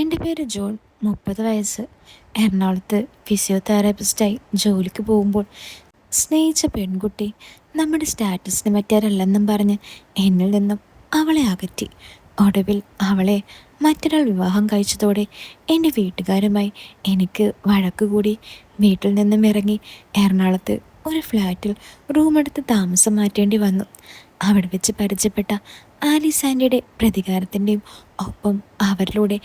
എൻ്റെ പേര് ജോൺ, 30 വയസ്സ്. എറണാകുളത്ത് ഫിസിയോതെറാപ്പിസ്റ്റായി ജോലിക്ക് പോകുമ്പോൾ സ്നേഹിച്ച പെൺകുട്ടി നമ്മുടെ സ്റ്റാറ്റസിന് പറ്റിയവരല്ലെന്നും പറഞ്ഞ് എന്നിൽ നിന്നും അവളെ അകറ്റി. ഒടുവിൽ അവളെ മറ്റൊരാൾ വിവാഹം കഴിച്ചതോടെ എൻ്റെ വീട്ടുകാരുമായി എനിക്ക് വഴക്കുകൂടി വീട്ടിൽ നിന്നും ഇറങ്ങി എറണാകുളത്ത് ഒരു ഫ്ലാറ്റിൽ റൂമെടുത്ത് താമസം മാറ്റേണ്ടി വന്നു. അവിടെ വെച്ച് പരിചയപ്പെട്ട ആലീസ് ആൻറ്റിയുടെ പ്രതികാരത്തിൻ്റെയും ഒപ്പം അവരിലൂടെ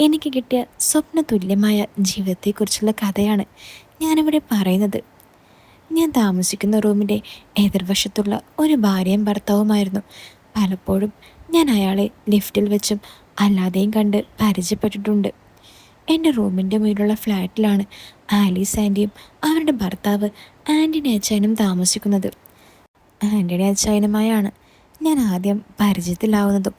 എനിക്ക് കിട്ടിയ സ്വപ്ന തുല്യമായ ജീവിതത്തെക്കുറിച്ചുള്ള കഥയാണ് ഞാനിവിടെ പറയുന്നത്. ഞാൻ താമസിക്കുന്ന റൂമിൻ്റെ എതിർവശത്തുള്ള ഒരു ഭാര്യയും ഭർത്താവുമായിരുന്നു. പലപ്പോഴും ഞാൻ അയാളെ ലിഫ്റ്റിൽ വെച്ചും അല്ലാതെയും കണ്ട് പരിചയപ്പെട്ടിട്ടുണ്ട്. എൻ്റെ റൂമിൻ്റെ മുന്നിലുള്ള ഫ്ലാറ്റിലാണ് ആലീസ് ആൻറ്റിയും അവരുടെ ഭർത്താവ് ആൻ്റണി അച്ചായനും താമസിക്കുന്നത്. ആൻ്റണി അച്ചായനുമായാണ് ഞാൻ ആദ്യം പരിചയത്തിലാവുന്നതും.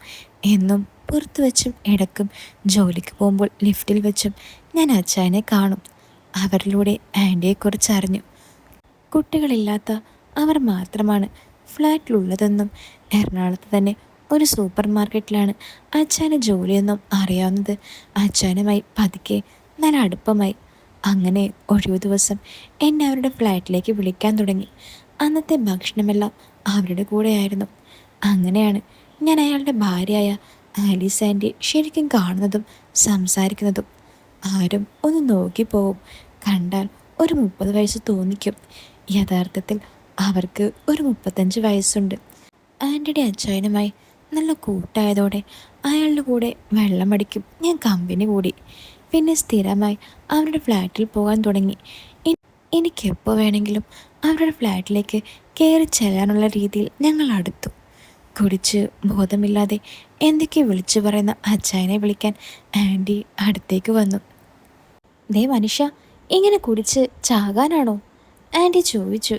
എന്നും പുറത്തു വെച്ചും ഇടയ്ക്കും ജോലിക്ക് പോകുമ്പോൾ ലിഫ്റ്റിൽ വെച്ചും ഞാൻ അച്ചായനെ കാണും. അവരിലൂടെ ആൻറ്റിയെക്കുറിച്ച് അറിഞ്ഞു. കുട്ടികളില്ലാത്ത അവർ മാത്രമാണ് ഫ്ലാറ്റിലുള്ളതെന്നും എറണാകുളത്ത് തന്നെ ഒരു സൂപ്പർ മാർക്കറ്റിലാണ് അച്ചായന് ജോലിയെന്നും അറിയാവുന്നത് അച്ചായനുമായി പതുക്കെ നല്ല അടുപ്പമായി. അങ്ങനെ ഒഴിവു ദിവസം എന്നെ അവരുടെ ഫ്ലാറ്റിലേക്ക് വിളിക്കാൻ തുടങ്ങി. അന്നത്തെ ഭക്ഷണമെല്ലാം അവരുടെ കൂടെയായിരുന്നു. അങ്ങനെയാണ് ഞാൻ അയാളുടെ ഭാര്യയായ ആലീസ് ആൻറ്റി ശരിക്കും കാണുന്നതും സംസാരിക്കുന്നതും. ആരും ഒന്ന് നോക്കിപ്പോവും. കണ്ടാൽ ഒരു 30 വയസ്സ് തോന്നിക്കും. യഥാർത്ഥത്തിൽ അവർക്ക് ഒരു 35 വയസ്സുണ്ട്. ആൻ്റിയുടെ അച്ചായനുമായി നല്ല കൂട്ടായതോടെ അയാളുടെ കൂടെ വെള്ളമടിക്കും ഞാൻ കമ്പനി കൂടി. പിന്നെ സ്ഥിരമായി അവരുടെ ഫ്ലാറ്റിൽ പോകാൻ തുടങ്ങി. എനിക്കെപ്പോൾ വേണമെങ്കിലും അവരുടെ ഫ്ലാറ്റിലേക്ക് കയറി ചെല്ലാനുള്ള രീതിയിൽ ഞങ്ങൾ അടുത്തു. കുടിച്ച് ബോധമില്ലാതെ എന്തൊക്കെയോ വിളിച്ചു പറയുന്ന അച്ചായനെ വിളിക്കാൻ ആൻറ്റി അടുത്തേക്ക് വന്നു. ദേ മനുഷ്യ, ഇങ്ങനെ കുടിച്ച് ചാകാനാണോ? ആൻറ്റി ചോദിച്ചു.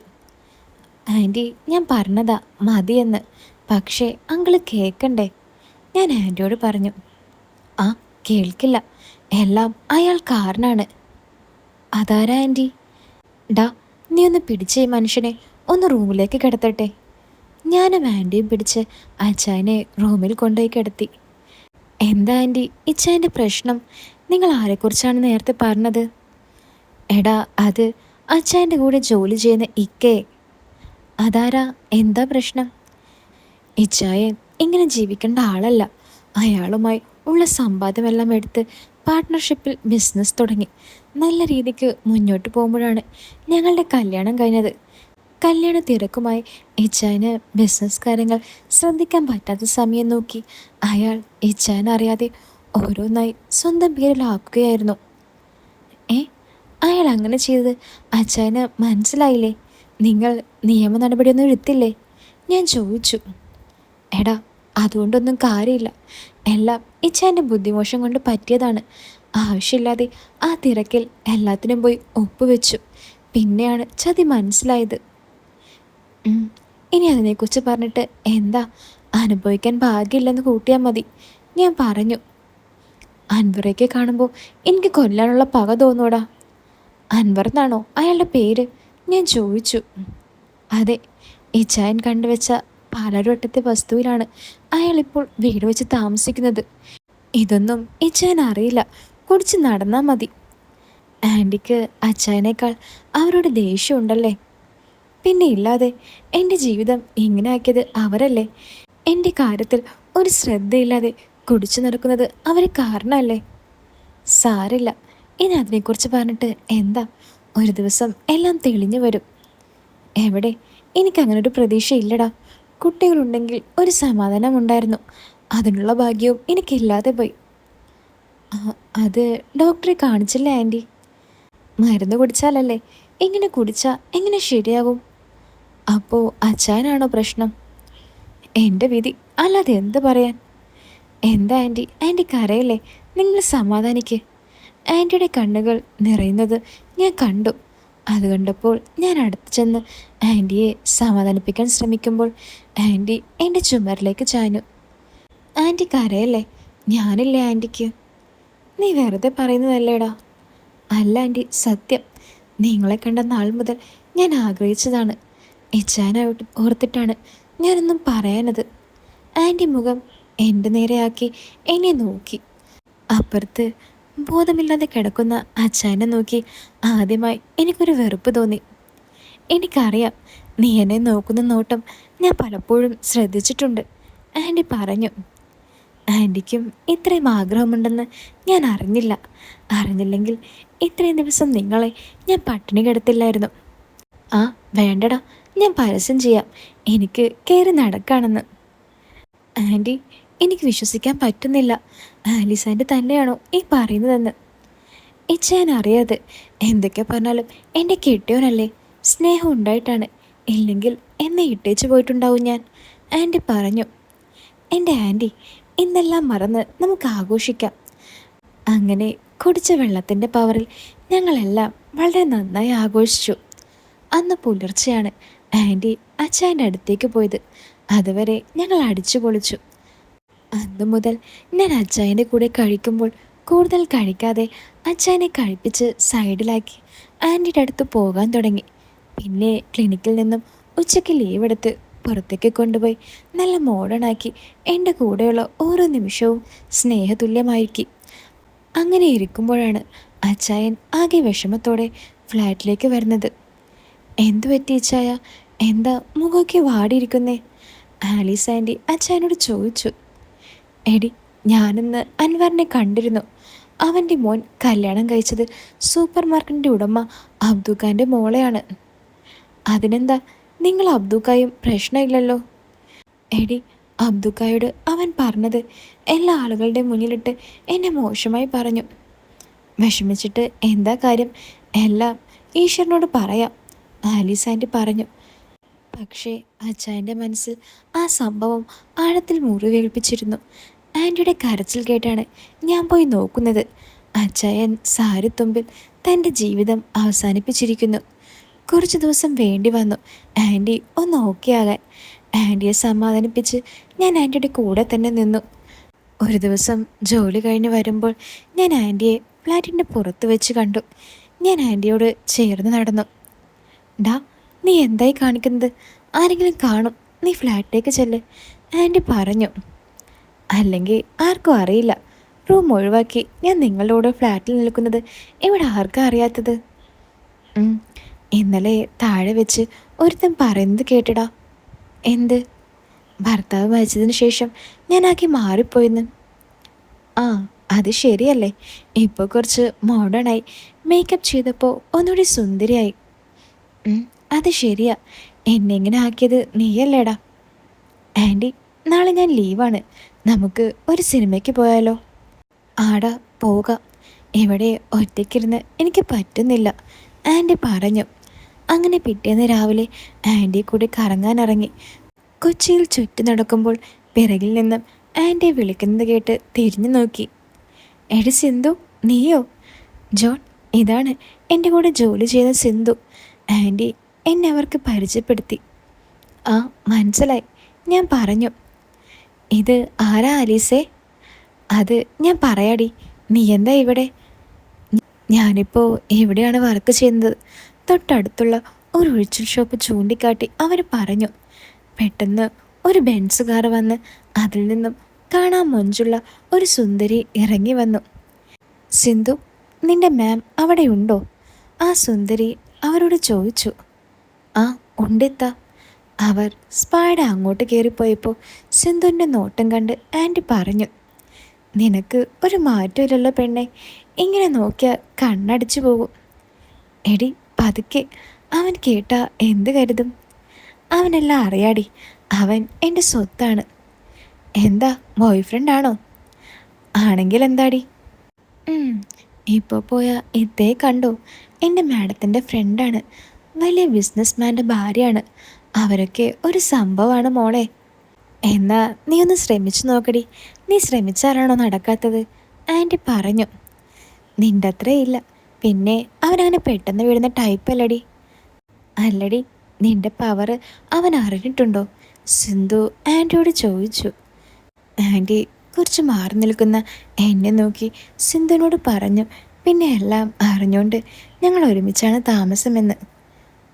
ആൻറ്റി, ഞാൻ പറഞ്ഞതാ മതിയെന്ന്, പക്ഷേ അങ്കിള് കേൾക്കണ്ടേ? ഞാൻ ആൻറ്റിയോട് പറഞ്ഞു. ആ, കേൾക്കില്ല, എല്ലാം അയാൾ കാരനാണ്. അതാരാ ആൻറ്റി? ഡാ, നീ ഒന്ന് പിടിച്ച് ഈ മനുഷ്യനെ ഒന്ന് റൂമിലേക്ക് കിടത്തട്ടെ. ഞാനും ആൻറ്റിയും പിടിച്ച് അച്ചായനെ റൂമിൽ കൊണ്ടുപോയി കിടത്തി. എന്താ ആൻറ്റി ഇച്ചായൻ്റെ പ്രശ്നം? നിങ്ങൾ ആരെക്കുറിച്ചാണ് നേരത്തെ പറഞ്ഞത്? എടാ, അത് അച്ചായൻ്റെ കൂടെ ജോലി ചെയ്യുന്ന ഇക്കേ. അതാരാ? എന്താ പ്രശ്നം? ഇച്ചായൻ ഇങ്ങനെ ജീവിക്കേണ്ട ആളല്ല. അയാളുമായി ഉള്ള സമ്പാദ്യമെല്ലാം എടുത്ത് പാർട്ട്ണർഷിപ്പിൽ ബിസിനസ് തുടങ്ങി. നല്ല രീതിക്ക് മുന്നോട്ട് പോകുമ്പോഴാണ് ഞങ്ങളുടെ കല്യാണം കഴിഞ്ഞത്. കല്യാണ തിരക്കുമായി ഇച്ചായന് ബിസിനസ് കാര്യങ്ങൾ ശ്രദ്ധിക്കാൻ പറ്റാത്ത സമയം നോക്കി അയാൾ ഇച്ചായനറിയാതെ ഓരോന്നായി സ്വന്തം പേരിലാക്കുകയായിരുന്നു. അയാൾ അങ്ങനെ ചെയ്തത് അച്ചായന് മനസ്സിലായില്ലേ? നിങ്ങൾ നിയമ നടപടിയൊന്നും എടുത്തില്ലേ? ഞാൻ ചോദിച്ചു. എടാ, അതുകൊണ്ടൊന്നും കാര്യമില്ല. എല്ലാം ഇച്ചായൻ്റെ ബുദ്ധിമോശം കൊണ്ട് പറ്റിയതാണ്. ആവശ്യമില്ലാതെ ആ തിരക്കിൽ എല്ലാത്തിനും പോയി ഒപ്പുവെച്ചു. പിന്നെയാണ് ചതി മനസ്സിലായത്. ഇനി അതിനെക്കുറിച്ച് പറഞ്ഞിട്ട് എന്താ? അനുഭവിക്കാൻ ഭാഗ്യമില്ലെന്ന് കൂട്ടിയാൽ മതി. ഞാൻ പറഞ്ഞു. അൻവറേക്ക് കാണുമ്പോൾ എനിക്ക് കൊല്ലാനുള്ള പക തോന്നൂടാ. അൻവർ എന്നാണോ അയാളുടെ പേര്? ഞാൻ ചോദിച്ചു. അതെ, ഇച്ചായൻ കണ്ടുവെച്ച പാലാരിവട്ടത്തെ വസ്തുവിലാണ് അയാളിപ്പോൾ വീട് വെച്ച് താമസിക്കുന്നത്. ഇതൊന്നും ഇച്ചായൻ അറിയില്ല. കുടിച്ച് നടന്നാൽ മതി. ആൻറ്റിക്ക് അച്ചായനേക്കാൾ അവരോട് ദേഷ്യമുണ്ടല്ലേ? പിന്നെ ഇല്ലാതെ, എൻ്റെ ജീവിതം ഇങ്ങനെ ആക്കിയത് അവരല്ലേ? എൻ്റെ കാര്യത്തിൽ ഒരു ശ്രദ്ധയില്ലാതെ കുടിച്ചു നടക്കുന്നത് അവർ കാരണമല്ലേ? സാരില്ല, ഇനി അതിനെക്കുറിച്ച് പറഞ്ഞിട്ട് എന്താ? ഒരു ദിവസം എല്ലാം തെളിഞ്ഞു വരും. എവിടെ? എനിക്കങ്ങനൊരു പ്രതീക്ഷയില്ലടാ. കുട്ടികളുണ്ടെങ്കിൽ ഒരു സമാധാനം ഉണ്ടായിരുന്നു. അതിനുള്ള ഭാഗ്യവും എനിക്കില്ലാതെ പോയി. അത് ഡോക്ടറെ കാണിച്ചില്ലേ ആൻറ്റി? മരുന്ന് കുടിച്ചാലല്ലേ? ഇങ്ങനെ കുടിച്ചാൽ എങ്ങനെ ശരിയാകും? അപ്പോൾ അച്ചായനാണോ പ്രശ്നം? എൻ്റെ വിധി, അല്ലാതെ എന്ത് പറയാൻ? എന്താ ആൻറ്റി, ആൻറ്റി കരയല്ലേ? നിങ്ങൾ സമാധാനിക്ക്. ആൻറ്റിയുടെ കണ്ണുകൾ നിറയുന്നത് ഞാൻ കണ്ടു. അത് കണ്ടപ്പോൾ ഞാൻ അടുത്ത് ചെന്ന് ആൻറ്റിയെ സമാധാനിപ്പിക്കാൻ ശ്രമിക്കുമ്പോൾ ആൻറ്റി എൻ്റെ ചുമരിലേക്ക് ചാഞ്ഞു. ആൻറ്റി കരയല്ലേ? ഞാനില്ലേ ആൻറ്റിക്ക്? നീ വെറുതെ പറയുന്നതല്ലേടാ. അല്ല ആൻറ്റി, സത്യം. നിങ്ങളെ കണ്ട നാൾ മുതൽ ഞാൻ ആഗ്രഹിച്ചതാണ്. ഇച്ചാനായിട്ട് ഓർത്തിട്ടാണ് ഞാനൊന്നും പറയാനത്. ആൻറ്റി മുഖം എൻ്റെ നേരെയാക്കി എന്നെ നോക്കി. അപ്പുറത്ത് ബോധമില്ലാതെ കിടക്കുന്ന അച്ചായനെ നോക്കി ആദ്യമായി എനിക്കൊരു വെറുപ്പ് തോന്നി. എനിക്കറിയാം, നീ എന്നെ നോക്കുന്ന നോട്ടം ഞാൻ പലപ്പോഴും ശ്രദ്ധിച്ചിട്ടുണ്ട്, ആൻറ്റി പറഞ്ഞു. ആൻറ്റിക്കും ഇത്രയും ആഗ്രഹമുണ്ടെന്ന് ഞാൻ അറിഞ്ഞില്ല. അറിഞ്ഞില്ലെങ്കിൽ ഇത്രയും ദിവസം നിങ്ങളെ ഞാൻ പട്ടിണി കിടത്തില്ലായിരുന്നു. ആ വേണ്ടടാ, ഞാൻ പരസ്യം ചെയ്യാം, എനിക്ക് കയറി നടക്കാണെന്ന്. ആൻറ്റി, എനിക്ക് വിശ്വസിക്കാൻ പറ്റുന്നില്ല. ആലീസ് ആൻറ്റി തന്നെയാണോ ഈ പറയുന്നതെന്ന്. ഇച്ചാൻ അറിയാതെ എന്തൊക്കെ പറഞ്ഞാലും എൻ്റെ കെട്ടിയോനല്ലേ, സ്നേഹം ഉണ്ടായിട്ടാണ്. ഇല്ലെങ്കിൽ എന്നെ ഇട്ടേച്ച് പോയിട്ടുണ്ടാവും ഞാൻ, ആൻറ്റി പറഞ്ഞു. എൻ്റെ ആൻറ്റി, ഇന്നെല്ലാം മറന്ന് നമുക്ക് ആഘോഷിക്കാം. അങ്ങനെ കുടിച്ച വെള്ളത്തിൻ്റെ പവറിൽ ഞങ്ങളെല്ലാം വളരെ നന്നായി ആഘോഷിച്ചു. അന്ന് പുലർച്ചെയാണ് ആൻറ്റി അച്ചായൻ്റെ അടുത്തേക്ക് പോയത്. അതുവരെ ഞങ്ങൾ അടിച്ചു പൊളിച്ചു. അന്നു മുതൽ ഞാൻ അച്ചായൻ്റെ കൂടെ കഴിക്കുമ്പോൾ കൂടുതൽ കഴിക്കാതെ അച്ചായനെ കഴിപ്പിച്ച് സൈഡിലാക്കി ആൻറ്റിയുടെ അടുത്ത് പോകാൻ തുടങ്ങി. പിന്നെ ക്ലിനിക്കിൽ നിന്നും ഉച്ചയ്ക്ക് ലീവ് എടുത്ത് പുറത്തേക്ക് കൊണ്ടുപോയി നല്ല മോഡേണാക്കി എൻ്റെ കൂടെയുള്ള ഓരോ നിമിഷവും സ്നേഹതുല്യമാക്കി. അങ്ങനെ ഇരിക്കുമ്പോഴാണ് അച്ചായൻ ആകെ വിഷമത്തോടെ ഫ്ലാറ്റിലേക്ക് വരുന്നത്. എന്തു പറ്റി ഇച്ചായ, എന്താ മുഖമൊക്കെ വാടിയിരിക്കുന്നേ? ആലീസ് ആൻറ്റി അച്ചായനോട് ചോദിച്ചു. എടി, ഞാനിന്ന് അൻവറിനെ കണ്ടിരുന്നു. അവൻ്റെ മോൻ കല്യാണം കഴിച്ചത് സൂപ്പർ മാർക്കറ്റിൻ്റെ ഉടമ അബ്ദുഖാൻ്റെ മോളെയാണ്. അതിനെന്താ, നിങ്ങൾ അബ്ദുഖായും പ്രശ്നമില്ലല്ലോ? എടി, അബ്ദുഖായോട് അവൻ പറഞ്ഞത് എല്ലാ ആളുകളുടെ മുന്നിലിട്ട് എന്നെ മോശമായി പറഞ്ഞു. വിഷമിച്ചിട്ട് എന്താ കാര്യം, എല്ലാം ഈശ്വരനോട് പറയാം, ആലീസ് ആൻറ്റി പറഞ്ഞു. പക്ഷേ അച്ചായൻ്റെ മനസ്സിൽ ആ സംഭവം ആഴത്തിൽ മുറിവേൽപ്പിച്ചിരുന്നു. ആൻറ്റിയുടെ കരച്ചിൽ കേട്ടാണ് ഞാൻ പോയി നോക്കുന്നത്. അച്ചായൻ സാരിത്തുമ്പിൽ തൻ്റെ ജീവിതം അവസാനിപ്പിച്ചിരിക്കുന്നു. കുറച്ച് ദിവസം വേണ്ടി വന്നു ആൻറ്റി ഒന്ന് ഓക്കെ ആകാൻ. ആൻറ്റിയെ സമാധാനിപ്പിച്ച് ഞാൻ ആൻറ്റിയുടെ കൂടെ തന്നെ നിന്നു. ഒരു ദിവസം ജോലി കഴിഞ്ഞ് വരുമ്പോൾ ഞാൻ ആൻറ്റിയെ ഫ്ലാറ്റിൻ്റെ പുറത്ത് വെച്ച് കണ്ടു. ഞാൻ ആൻറ്റിയോട് ചേർന്ന് നടന്നു. ഡാ, നീ എന്തായി കാണിക്കുന്നത്? ആരെങ്കിലും കാണും, നീ ഫ്ലാറ്റിലേക്ക് ചെല്ല്, ആൻറ്റി പറഞ്ഞു. അല്ലെങ്കിൽ ആർക്കും അറിയില്ല. റൂം ഒഴിവാക്കി ഞാൻ നിങ്ങളുടെ കൂടെ ഫ്ലാറ്റിൽ നിൽക്കുന്നത് ഇവിടെ ആർക്കും അറിയാത്തത്? ഇന്നലെ താഴെ വെച്ച് ഒരുത്തൻ പറയുന്നത് കേട്ടിടാ. എന്ത്? ഭർത്താവ് മരിച്ചതിന് ശേഷം ഞാനാക്കി മാറിപ്പോയിന്ന്. ആ, അത് ശരിയല്ലേ. ഇപ്പോൾ കുറച്ച് മോഡേണായി, മേക്കപ്പ് ചെയ്തപ്പോൾ ഒന്നുകൂടി സുന്ദരിയായി. അത് ശരിയാ, എന്നെ ഇങ്ങനെ ആക്കിയത് നീയല്ലേടാ. ആൻറ്റി, നാളെ ഞാൻ ലീവാണ്, നമുക്ക് ഒരു സിനിമയ്ക്ക് പോയാലോ? ആടാ, പോകാം. ഇവിടെ ഒറ്റയ്ക്കിരുന്ന് എനിക്ക് പറ്റുന്നില്ല, ആൻറ്റി പറഞ്ഞു. അങ്ങനെ പിറ്റേന്ന് രാവിലെ ആൻറ്റി കൂടി കറങ്ങാനിറങ്ങി. കൊച്ചിയിൽ ചുറ്റി നടക്കുമ്പോൾ പിറകിൽ നിന്നും ആൻറ്റിയെ വിളിക്കുന്നത് കേട്ട് തിരിഞ്ഞു നോക്കി. എടി സിന്ധു, നീയോ? ജോൺ, ഇതാണ് എൻ്റെ കൂടെ ജോലി ചെയ്ത സിന്ധു. ആൻറ്റി എന്നെ അവർക്ക് പരിചയപ്പെടുത്തി. ആ, മനസ്സിലായി, ഞാൻ പറഞ്ഞു. ഇത് ആരാ ആലീസേ? അത് ഞാൻ പറയാടി, നീ എന്താ ഇവിടെ? ഞാനിപ്പോൾ എവിടെയാണ് വർക്ക് ചെയ്യുന്നത്? തൊട്ടടുത്തുള്ള ഒരു ഒഴിച്ചിൽ ഷോപ്പ് ചൂണ്ടിക്കാട്ടി അവർ പറഞ്ഞു. പെട്ടെന്ന് ഒരു ബെൻസ് കാർ വന്ന് അതിൽ നിന്നും കാണാൻ മൊഞ്ചുള്ള ഒരു സുന്ദരി ഇറങ്ങി വന്നു. സിന്ധു, നിന്റെ മാം അവിടെയുണ്ടോ? ആ സുന്ദരി അവരോട് ചോദിച്ചു. ആ, ഉണ്ടെത്താ. അവർ സ്പായുടെ അങ്ങോട്ട് കയറിപ്പോയപ്പോൾ സിന്ധുവിൻ്റെ നോട്ടം കണ്ട് ആൻറ്റി പറഞ്ഞു. നിനക്ക് ഒരു മാറ്റമില്ലല്ലോ പെണ്ണെ, ഇങ്ങനെ നോക്കിയാൽ കണ്ണടിച്ചു പോകും. എടി പതുക്കെ, അവൻ കേട്ടാ എന്ത് കരുതും? അവനെല്ലാം അറിയാടി, അവൻ എൻ്റെ സ്വത്താണ്. എന്താ, ബോയ് ഫ്രണ്ടാണോ? ആണെങ്കിൽ എന്താടി? ഇപ്പോൾ പോയാൽ ഇതേ കണ്ടോ, എൻ്റെ മാഡത്തിൻ്റെ ഫ്രണ്ടാണ്, വലിയ ബിസിനസ്മാൻ്റെ ഭാര്യയാണ്. അവരൊക്കെ ഒരു സംഭവമാണ് മോളെ. എന്നാ നീ ഒന്ന് ശ്രമിച്ചു നോക്കടി, നീ ശ്രമിച്ചാലാണോ നടക്കാത്തത്? ആൻറ്റി പറഞ്ഞു. നിൻ്റെ അത്രയില്ല, പിന്നെ അവനങ്ങനെ പെട്ടെന്ന് വീഴുന്ന ടൈപ്പല്ലടി. അല്ലടി, നിൻ്റെ പവർ അവൻ അറിഞ്ഞിട്ടുണ്ടോ? സിന്ധു ആൻറ്റിയോട് ചോദിച്ചു. ആൻറ്റി കുറച്ച് മാറി നിൽക്കുന്ന എന്നെ നോക്കി സിന്ധുവിനോട് പറഞ്ഞു. പിന്നെ എല്ലാം അറിഞ്ഞുകൊണ്ട് ഞങ്ങൾ ഒരുമിച്ചാണ് താമസമെന്ന്.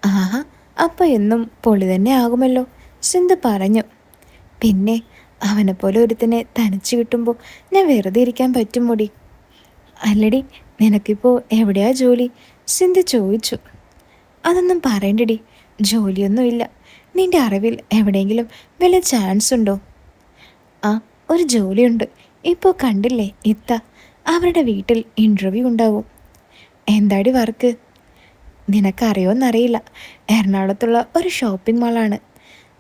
ആഹാ, അപ്പോൾ എന്നും പൊളി തന്നെ ആകുമല്ലോ, സിന്ധു പറഞ്ഞു. പിന്നെ അവനെപ്പോലെ ഒരുത്തനെ തനിച്ച് കിട്ടുമ്പോൾ ഞാൻ വെറുതെ ഇരിക്കാൻ പറ്റും മുടി. അല്ലടി, നിനക്കിപ്പോൾ എവിടെയാ ജോലി? സിന്ധു ചോദിച്ചു. അതൊന്നും പറയണ്ടടി, ജോലിയൊന്നുമില്ല. നിന്റെ അറിവിൽ എവിടെയെങ്കിലും വല്ല ചാൻസ് ഉണ്ടോ? ആ, ഒരു ജോലിയുണ്ട്. ഇപ്പോൾ കണ്ടില്ലേ ഇത്ത, അവരുടെ വീട്ടിൽ ഇൻ്റർവ്യൂ ഉണ്ടാവും. എന്താടി വർക്ക്? നിനക്കറിയോന്നറിയില്ല, എറണാകുളത്തുള്ള ഒരു ഷോപ്പിംഗ് മാളാണ്.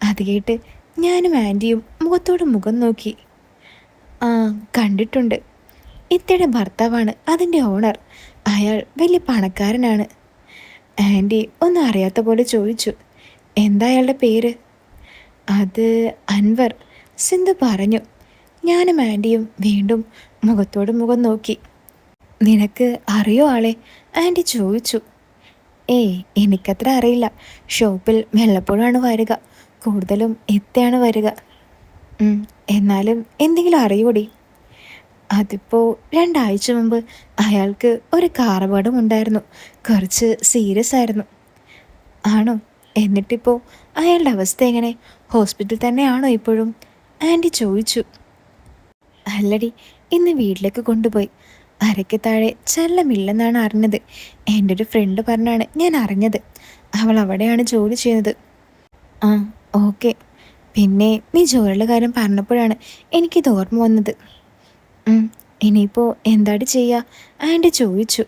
അത് കേട്ട് ഞാനും ആൻറ്റിയും മുഖത്തോട് മുഖം നോക്കി. ആ, കണ്ടിട്ടുണ്ട്. ഇത്തയുടെ ഭർത്താവാണ് അതിൻ്റെ ഓണർ. അയാൾ വലിയ പണക്കാരനാണ്. ആൻറ്റി ഒന്നും അറിയാത്ത പോലെ ചോദിച്ചു. എന്താ അയാളുടെ പേര്? അത് അൻവർ, സിന്ധു പറഞ്ഞു. ഞാനും ആൻറ്റിയും വീണ്ടും മുഖത്തോട് മുഖം നോക്കി. നിനക്ക് അറിയോ ആളെ? ആൻറ്റി ചോദിച്ചു. ഏയ്, എനിക്കത്ര അറിയില്ല. ഷോപ്പിൽ വല്ലപ്പോഴാണ് വരിക. കൂടുതലും ഇത്തയാണ് വരിക. എന്നാലും എന്തെങ്കിലും അറിയോടി? അതിപ്പോൾ 2 ആഴ്ച മുമ്പ് അയാൾക്ക് ഒരു കാർ അപകടം ഉണ്ടായിരുന്നു. കുറച്ച് സീരിയസ് ആയിരുന്നു. ആണോ? എന്നിട്ടിപ്പോൾ അയാളുടെ അവസ്ഥ എങ്ങനെ? ഹോസ്പിറ്റലിൽ തന്നെയാണോ ഇപ്പോഴും? ആൻറ്റി ചോദിച്ചു. അല്ലടി, ഇന്ന് വീട്ടിലേക്ക് കൊണ്ടുപോയി. അരയ്ക്ക് താഴെ ചെല്ലമില്ലെന്നാണ് അറിഞ്ഞത്. എൻ്റെ ഒരു ഫ്രണ്ട് പറഞ്ഞാണ് ഞാൻ അറിഞ്ഞത്. അവൾ അവിടെയാണ് ജോലി ചെയ്യുന്നത്. ആ, ഓക്കെ. പിന്നെ നീ ജോലിയുടെ കാര്യം പറഞ്ഞപ്പോഴാണ് എനിക്കിത് ഓർമ്മ വന്നത്. ഇനിയിപ്പോൾ എന്താടി ചെയ്യുക? ആൻറ്റി ചോദിച്ചു.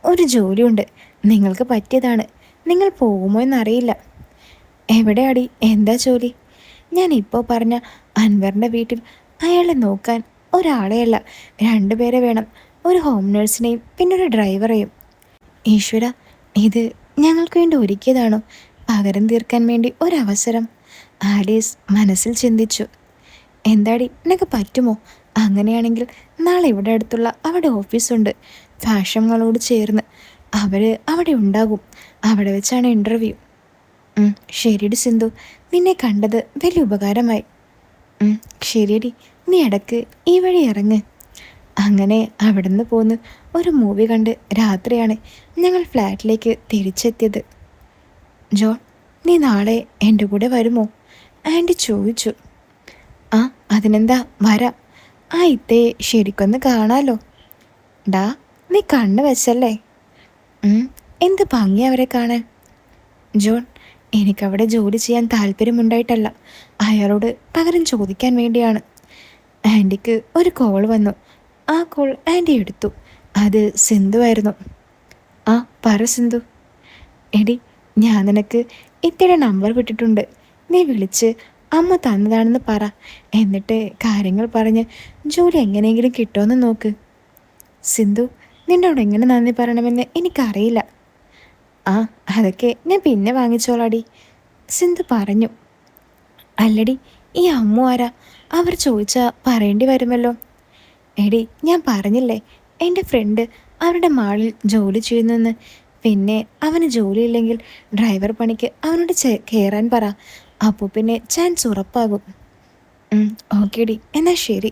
ഒരു ജോലിയുണ്ട്, നിങ്ങൾക്ക് പറ്റിയതാണ്. നിങ്ങൾ പോകുമോ എന്നറിയില്ല. എവിടെയാടി? എന്താ ജോലി? ഞാൻ ഇപ്പോൾ പറഞ്ഞ അൻവറിൻ്റെ വീട്ടിൽ. അയാളെ നോക്കാൻ ഒരാളെയല്ല, 2 പേരെ വേണം. ഒരു ഹോം നേഴ്സിനെയും പിന്നെ ഒരു ഡ്രൈവറെയും. ഈശ്വര, ഇത് ഞങ്ങൾക്ക് വേണ്ടി ഒരുക്കിയതാണോ? പകരം തീർക്കാൻ വേണ്ടി ഒരവസരം. ആലീസ് മനസ്സിൽ ചിന്തിച്ചു. എന്താടി, നിനക്ക് പറ്റുമോ? അങ്ങനെയാണെങ്കിൽ നാളെ ഇവിടെ അടുത്തുള്ള അവിടെ ഓഫീസുണ്ട്, ഫാഷനുകളോട് ചേർന്ന്. അവർ അവിടെ ഉണ്ടാകും. അവിടെ വെച്ചാണ് ഇൻ്റർവ്യൂ. ശരിയടി സിന്ധു, നിന്നെ കണ്ടത് വലിയ ഉപകാരമായി. ശരിയടി, നീ ഇടക്ക് ഈ വഴി ഇറങ്ങ്. അങ്ങനെ അവിടെ നിന്ന് പോന്ന് ഒരു മൂവി കണ്ട് രാത്രിയാണ് ഞങ്ങൾ ഫ്ലാറ്റിലേക്ക് തിരിച്ചെത്തിയത്. ജോൺ, നീ നാളെ എൻ്റെ കൂടെ വരുമോ? ആൻറ്റി ചോദിച്ചു. ആ, അതിനെന്താ, വരാം. ആ ഇത്തയെ ശരിക്കൊന്ന് കാണാലോ. ഡാ, നീ കണ്ണ് വെച്ചല്ലേ? എന്ത് ഭംഗി അവരെ കാണാൻ. ജോൺ, എനിക്കവിടെ ജോലി ചെയ്യാൻ താല്പര്യമുണ്ടായിട്ടല്ല, അയാളോട് പകരം ചോദിക്കാൻ വേണ്ടിയാണ്. ആൻറ്റിക്ക് ഒരു കോൾ വന്നു. ആ കോൾ ആൻറ്റി എടുത്തു. അത് സിന്ധു ആയിരുന്നു. ആ, പറ സിന്ധു. എടി, ഞാൻ നിനക്ക് ഇത്തയുടെ നമ്പർ വിട്ടിട്ടുണ്ട്. നീ വിളിച്ച് അമ്മ തന്നതാണെന്ന് പറ. എന്നിട്ട് കാര്യങ്ങൾ പറഞ്ഞ് ജോലി എങ്ങനെയെങ്കിലും കിട്ടുമെന്ന് നോക്ക്. സിന്ധു, നിന്നോട് എങ്ങനെ നന്ദി പറയണമെന്ന് എനിക്കറിയില്ല. ആ, അതൊക്കെ ഞാൻ പിന്നെ വാങ്ങിച്ചോളാടി, സിന്ധു പറഞ്ഞു. അല്ലടി, ഈ അമ്മു ആരാ? അവർ ചോദിച്ചാൽ പറയേണ്ടി വരുമല്ലോ. എടി, ഞാൻ പറഞ്ഞില്ലേ, എൻ്റെ ഫ്രണ്ട് അവരുടെ മാളിൽ ജോലി ചെയ്യുന്നെന്ന്. പിന്നെ അവന് ജോലിയില്ലെങ്കിൽ ഡ്രൈവർ പണിക്ക് അവനോട് കയറാൻ പറ. അപ്പോൾ പിന്നെ ചാൻസ് ഉറപ്പാകും. ഓക്കേടി, എന്നാൽ ശരി.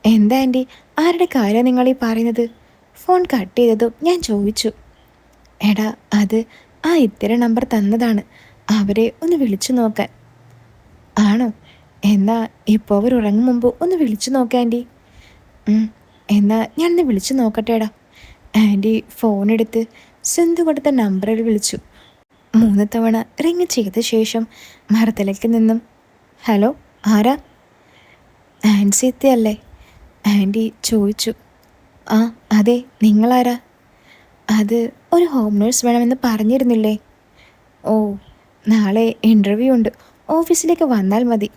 എന്താ ആൻറ്റി, ആരുടെ കാര്യം നിങ്ങളീ പറയുന്നത്? ഫോൺ കട്ട് ചെയ്തതും ഞാൻ ചോദിച്ചു. എടാ, അത് ആ ഇത്തരം നമ്പർ തന്നതാണ്, അവരെ ഒന്ന് വിളിച്ചു നോക്കാൻ. ആണോ? എന്നാ ഇപ്പോൾ അവർ ഉറങ്ങും മുമ്പ് ഒന്ന് വിളിച്ചു നോക്കാം ആൻറ്റി. എന്നാ ഞാനൊന്ന് വിളിച്ചു നോക്കട്ടേടാ. ആൻറ്റി ഫോണെടുത്ത് സിന്ധു കൊടുത്ത നമ്പറിൽ വിളിച്ചു. 3 തവണ റിങ് ചെയ്ത ശേഷം മറുതലയ്ക്ക് നിന്നും ഹലോ, ആരാ? ആൻസിയല്ലേ? ആൻറ്റി ചോദിച്ചു. ആ, അതെ, നിങ്ങളാരാ? അത് ഒരു ഹോം നേഴ്സ് വേണമെന്ന് പറഞ്ഞിരുന്നില്ലേ? ഓ, നാളെ ഇൻ്റർവ്യൂ ഉണ്ട്, ഓഫീസിലേക്ക് വന്നാൽ മതി.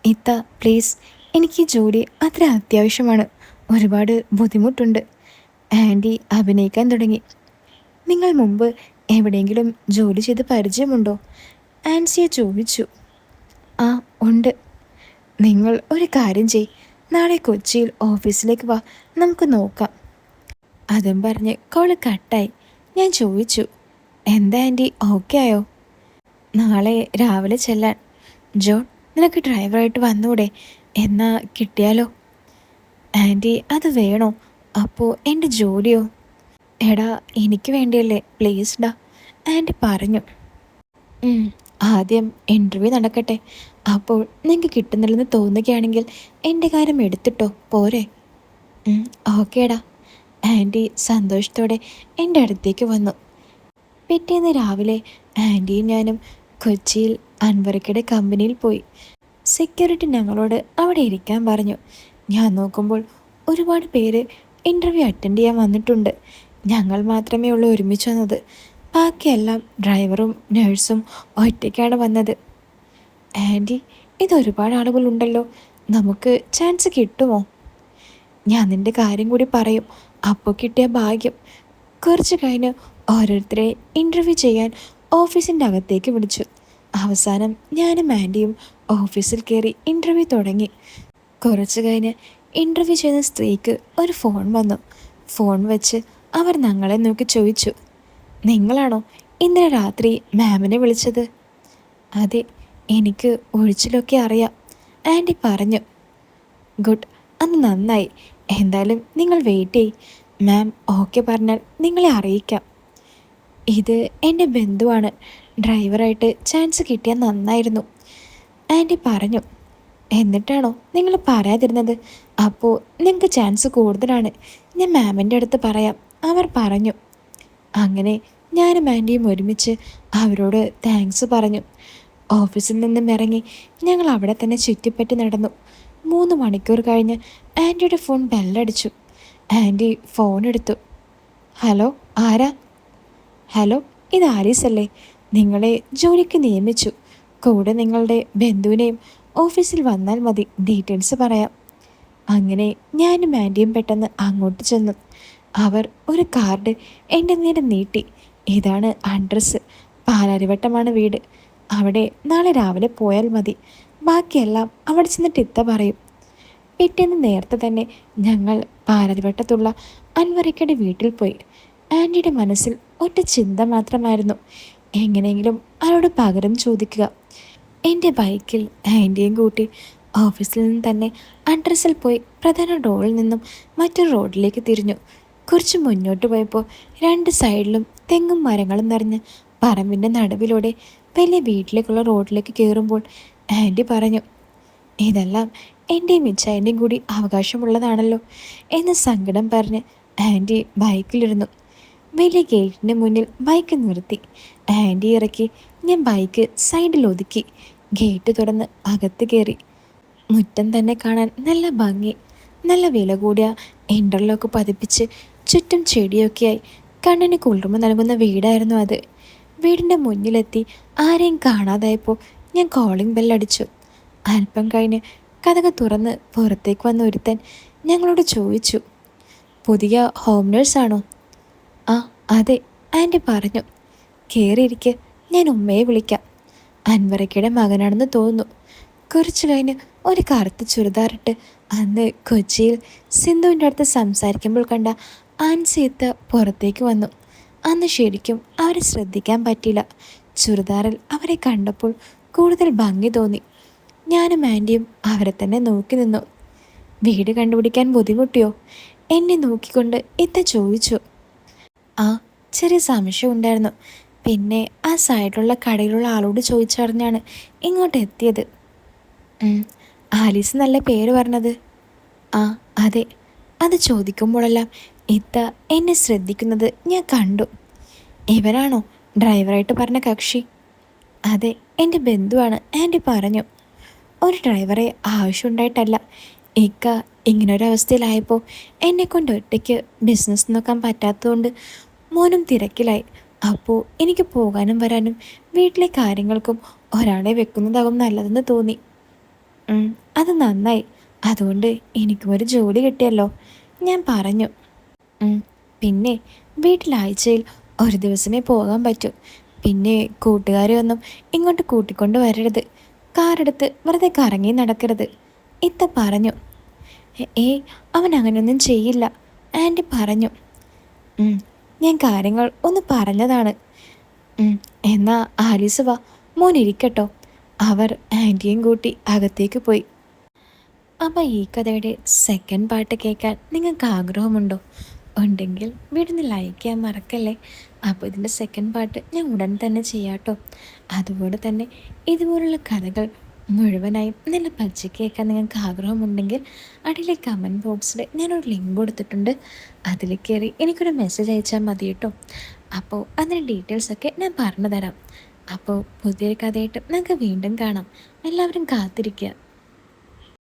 ഇത്ത, പ്ലീസ്, എനിക്ക് ജോലി അത്ര അത്യാവശ്യമാണ്. ഒരുപാട് ബുദ്ധിമുട്ടുണ്ട്. ആൻറ്റി അഭിനയിക്കാൻ തുടങ്ങി. നിങ്ങൾ മുമ്പ് എവിടെയെങ്കിലും ജോലി ചെയ്ത് പരിചയമുണ്ടോ? ആൻസിയെ ചോദിച്ചു. ആ, ഉണ്ട്. നിങ്ങൾ ഒരു കാര്യം ചെയ്, നാളെ കൊച്ചിയിൽ ഓഫീസിലേക്ക് വാ, നമുക്ക് നോക്കാം. അതും പറഞ്ഞ് കോള് കട്ടായി. ഞാൻ ചോദിച്ചു, എന്താ ആൻറ്റി, ഓക്കെ ആയോ? നാളെ രാവിലെ ചെല്ലാൻ. ജോൺ, നിനക്ക് ഡ്രൈവറായിട്ട് വന്നൂടെ? എന്നാ കിട്ടിയാലോ? ആൻറ്റി, അത് വേണോ? അപ്പോൾ എൻ്റെ ജോലിയോ? എടാ, എനിക്ക് വേണ്ടിയല്ലേ, പ്ലീസ് ഡാ, ആൻറ്റി പറഞ്ഞു. ആദ്യം ഇൻ്റർവ്യൂ നടക്കട്ടെ. അപ്പോൾ നിങ്ങൾക്ക് കിട്ടുന്നില്ലെന്ന് തോന്നുകയാണെങ്കിൽ എൻ്റെ കാര്യം എടുത്തിട്ടോ, പോരെ? ഓക്കേടാ, ആൻറ്റി സന്തോഷത്തോടെ എൻ്റെ അടുത്തേക്ക് വന്നു. പിറ്റേന്ന് രാവിലെ ആൻറ്റിയും ഞാനും കൊച്ചിയിൽ അൻവറിക്കയുടെ കമ്പനിയിൽ പോയി. സെക്യൂരിറ്റി ഞങ്ങളോട് അവിടെ ഇരിക്കാൻ പറഞ്ഞു. ഞാൻ നോക്കുമ്പോൾ ഒരുപാട് പേര് ഇൻ്റർവ്യൂ അറ്റൻഡ് ചെയ്യാൻ വന്നിട്ടുണ്ട്. ഞങ്ങൾ മാത്രമേ ഉള്ളൂ ഒരുമിച്ച് വന്നത്. ബാക്കിയെല്ലാം ഡ്രൈവറും നേഴ്സും ഒറ്റയ്ക്കാണ് വന്നത്. ആൻറ്റി, ഇതൊരുപാട് ആളുകളുണ്ടല്ലോ, നമുക്ക് ചാൻസ് കിട്ടുമോ? ഞാൻ നിൻ്റെ കാര്യം കൂടി പറയും. അപ്പോൾ കിട്ടിയ ഭാഗ്യം. കുറച്ച് കഴിഞ്ഞ് ഓരോരുത്തരെ ഇൻ്റർവ്യൂ ചെയ്യാൻ ഓഫീസിൻ്റെ അകത്തേക്ക് വിളിച്ചു. അവസാനം ഞാനും ആൻറ്റിയും ഓഫീസിൽ കയറി ഇൻ്റർവ്യൂ തുടങ്ങി. കുറച്ച് കഴിഞ്ഞ് ഇൻ്റർവ്യൂ ചെയ്യുന്ന സ്ത്രീക്ക് ഒരു ഫോൺ വന്നു. ഫോൺ വെച്ച് അവർ ഞങ്ങളെ നോക്കി ചോദിച്ചു, നിങ്ങളാണോ ഇന്നലെ രാത്രി മാമിനെ വിളിച്ചത്? അതെ, എനിക്ക് ഒഴിച്ചിലൊക്കെ അറിയാം, ആൻറ്റി പറഞ്ഞു. ഗുഡ്, അന്ന് നന്നായി. എന്തായാലും നിങ്ങൾ വെയിറ്റ് ചെയ്യ്. മാം ഓക്കെ പറഞ്ഞാൽ നിങ്ങളെ അറിയിക്കാം. ഇത് എൻ്റെ ബന്ധുവാണ്. ഡ്രൈവറായിട്ട് ചാൻസ് കിട്ടിയാൽ നന്നായിരുന്നു, ആൻറ്റി പറഞ്ഞു. എന്നിട്ടാണോ നിങ്ങൾ പറയാതിരുന്നത്? അപ്പോൾ നിങ്ങൾക്ക് ചാൻസ് കൂടുതലാണ്. ഞാൻ മാമിൻ്റെ അടുത്ത് പറയാം, അവർ പറഞ്ഞു. അങ്ങനെ ഞാനും ആൻറ്റിയും ഒരുമിച്ച് അവരോട് താങ്ക്സ് പറഞ്ഞു. ഓഫീസിൽ നിന്നും ഇറങ്ങി ഞങ്ങൾ അവിടെ തന്നെ ചുറ്റിപ്പറ്റി നടന്നു. 3 മണിക്കൂർ കഴിഞ്ഞ് ആൻറ്റിയുടെ ഫോൺ ബെല്ലടിച്ചു. ആൻറ്റി ഫോൺ എടുത്തു. ഹലോ, ആരാ? ഹലോ, ഇത് ആലീസ് അല്ലേ? നിങ്ങളെ ജോലിക്ക് നിയമിച്ചു. കൂടെ നിങ്ങളുടെ ബന്ധുവിനെയും ഓഫീസിൽ വന്നാൽ മതി, ഡീറ്റെയിൽസ് പറയാം. അങ്ങനെ ഞാനും ആൻറ്റിയും പെട്ടെന്ന് അങ്ങോട്ട് ചെന്നു. അവർ ഒരു കാർഡ് എൻ്റെ നേരെ നീട്ടി. ഇതാണ് അഡ്രസ്സ്, പാലാരിവട്ടമാണ് വീട്. അവിടെ നാളെ രാവിലെ പോയാൽ മതി. ബാക്കിയെല്ലാം അവിടെ ചെന്നിട്ട് ഇത്ത പറയും. പിറ്റേന്ന് നേരത്തെ തന്നെ ഞങ്ങൾ പാലാരിവട്ടത്തുള്ള അൻവറിക്കയുടെ വീട്ടിൽ പോയി. ആൻറ്റിയുടെ മനസ്സിൽ ഒറ്റ ചിന്ത മാത്രമായിരുന്നു, എങ്ങനെയെങ്കിലും അവരോട് പകരം ചോദിക്കുക. എൻ്റെ ബൈക്കിൽ ആൻറ്റിയും കൂട്ടി ഓഫീസിൽ നിന്ന് തന്നെ അഡ്രസ്സിൽ പോയി പ്രധാന റോഡിൽ നിന്നും മറ്റൊരു റോഡിലേക്ക് തിരിഞ്ഞു. കുറച്ച് മുന്നോട്ട് പോയപ്പോൾ 2 സൈഡിലും തെങ്ങും മരങ്ങളും നിറഞ്ഞ് പറമ്പിൻ്റെ നടുവിലൂടെ വലിയ വീട്ടിലേക്കുള്ള റോഡിലേക്ക് കയറുമ്പോൾ ആൻറ്റി പറഞ്ഞു, ഇതെല്ലാം എൻ്റെയും ഇച്ഛാൻ്റെയും കൂടി അവകാശമുള്ളതാണല്ലോ എന്ന് സങ്കടം പറഞ്ഞ് ആൻറ്റി ബൈക്കിലിരുന്നു. വലിയ ഗേറ്റിൻ്റെ മുന്നിൽ ബൈക്ക് നിർത്തി. ആൻറ്റി ഇറക്കി. ഞാൻ ബൈക്ക് സൈഡിൽ ഒതുക്കി. ഗേറ്റ് തുറന്ന് അകത്ത് കയറി. മുറ്റം തന്നെ കാണാൻ നല്ല ഭംഗി. നല്ല വില കൂടിയ ഇൻ്റർലോക്ക് പതിപ്പിച്ച് ചുറ്റും ചെടിയൊക്കെയായി കണ്ണിന് കുളിർമ നൽകുന്ന വീടായിരുന്നു അത്. വീടിൻ്റെ മുന്നിലെത്തി ആരെയും കാണാതായപ്പോൾ ഞാൻ കോളിംഗ് ബെല്ലടിച്ചു. അല്പം കഴിഞ്ഞ് കതക് തുറന്ന് പുറത്തേക്ക് വന്ന ഒരുത്തൻ ഞങ്ങളോട് ചോദിച്ചു, പുതിയ ഹോം നേഴ്സാണോ? ആ അതെ, ആൻറ്റി പറഞ്ഞു. കയറിയിരിക്കെ, ഞാൻ ഉമ്മയെ വിളിക്കാം. അൻവറയ്ക്കയുടെ മകനാണെന്ന് തോന്നുന്നു. കുറച്ചു കഴിഞ്ഞ് ഒരു കറുത്ത ചുരിദാറിട്ട് അന്ന് കൊച്ചിയിൽ സിന്ധുവിൻ്റെ അടുത്ത് സംസാരിക്കുമ്പോൾ കണ്ട ആൻസിയത്ത് പുറത്തേക്ക് വന്നു. അന്ന് ശരിക്കും അവരെ ശ്രദ്ധിക്കാൻ പറ്റില്ല. ചുരിദാറിൽ അവരെ കണ്ടപ്പോൾ കൂടുതൽ ഭംഗി തോന്നി. ഞാനും ആൻറ്റിയും അവരെ തന്നെ നോക്കി നിന്നു. വീട് കണ്ടുപിടിക്കാൻ ബുദ്ധിമുട്ടിയോ? എന്നെ നോക്കിക്കൊണ്ട് ഇത്ത ചോദിച്ചു. ആ, ചെറിയ സംശയം ഉണ്ടായിരുന്നു. പിന്നെ ആ സൈഡിലുള്ള കടയിലുള്ള ആളോട് ചോദിച്ചറിഞ്ഞാണ് ഇങ്ങോട്ട് എത്തിയത്. ആലീസ് നല്ല പേര് പറഞ്ഞത്. ആ അതെ, അത് ചോദിക്കുമ്പോഴെല്ലാം ഇത്ത എന്നെ ശ്രദ്ധിക്കുന്നത് ഞാൻ കണ്ടു. ഇവരാണോ ഡ്രൈവറായിട്ട് പറഞ്ഞ കക്ഷി? അതെ, എൻ്റെ ബന്ധുവാണ്, ആൻറ്റി പറഞ്ഞു. ഒരു ഡ്രൈവറെ ആവശ്യമുണ്ടായിട്ടല്ല, ഇക്ക ഇങ്ങനൊരവസ്ഥയിലായപ്പോൾ എന്നെക്കൊണ്ട് ഒറ്റയ്ക്ക് ബിസിനസ് നോക്കാൻ പറ്റാത്തതുകൊണ്ട് മോനും തിരക്കിലായി. അപ്പോൾ എനിക്ക് പോകാനും വരാനും വീട്ടിലെ കാര്യങ്ങൾക്കും ഒരാളെ വെക്കുന്നതാകും നല്ലതെന്ന് തോന്നി. അത് നന്നായി. അതുകൊണ്ട് എനിക്കും ഒരു ജോലി കിട്ടിയല്ലോ, ഞാൻ പറഞ്ഞു. പിന്നെ വീട്ടിലാഴ്ചയിൽ ഒരു ദിവസമേ പോകാൻ പറ്റൂ. പിന്നെ കൂട്ടുകാരെ ഒന്നും ഇങ്ങോട്ട് കൂട്ടിക്കൊണ്ട് വരരുത്. കാറെടുത്ത് വെറുതെ കറങ്ങി നടക്കരുത്, ഇത്ത പറഞ്ഞു. അവൻ അങ്ങനെയൊന്നും ചെയ്യില്ല, ആൻറ്റി പറഞ്ഞു. ഞാൻ കാര്യങ്ങൾ ഒന്ന് പറഞ്ഞതാണ്. എന്നാ ആലീസ് വാ, മോൻ ഇരിക്കട്ടോ. അവർ ആൻറ്റിയും കൂട്ടി അകത്തേക്ക് പോയി. അപ്പോൾ ഈ കഥയുടെ സെക്കൻഡ് പാർട്ട് കേൾക്കാൻ നിങ്ങൾക്ക് ആഗ്രഹമുണ്ടോ? ഉണ്ടെങ്കിൽ വീടിന് ലൈക്ക് ചെയ്യാൻ മറക്കല്ലേ. അപ്പോൾ ഇതിൻ്റെ സെക്കൻഡ് പാർട്ട് ഞാൻ ഉടൻ തന്നെ ചെയ്യാട്ടോ. അതുപോലെ തന്നെ ഇതുപോലുള്ള കഥകൾ മുഴുവനായും നല്ല പച്ചയ്ക്ക് കേൾക്കാൻ നിങ്ങൾക്ക് ആഗ്രഹമുണ്ടെങ്കിൽ അടിയിലെ കമൻറ്റ് ബോക്സിൽ ഞാനൊരു ലിങ്ക് കൊടുത്തിട്ടുണ്ട്. അതിൽ കയറി എനിക്കൊരു മെസ്സേജ് അയച്ചാൽ മതി കേട്ടോ. അപ്പോൾ അതിൻ്റെ ഡീറ്റെയിൽസൊക്കെ ഞാൻ പറഞ്ഞു തരാം. അപ്പോൾ പുതിയൊരു കഥയായിട്ട് നമുക്ക് വീണ്ടും കാണാം. എല്ലാവരും കാത്തിരിക്കുക.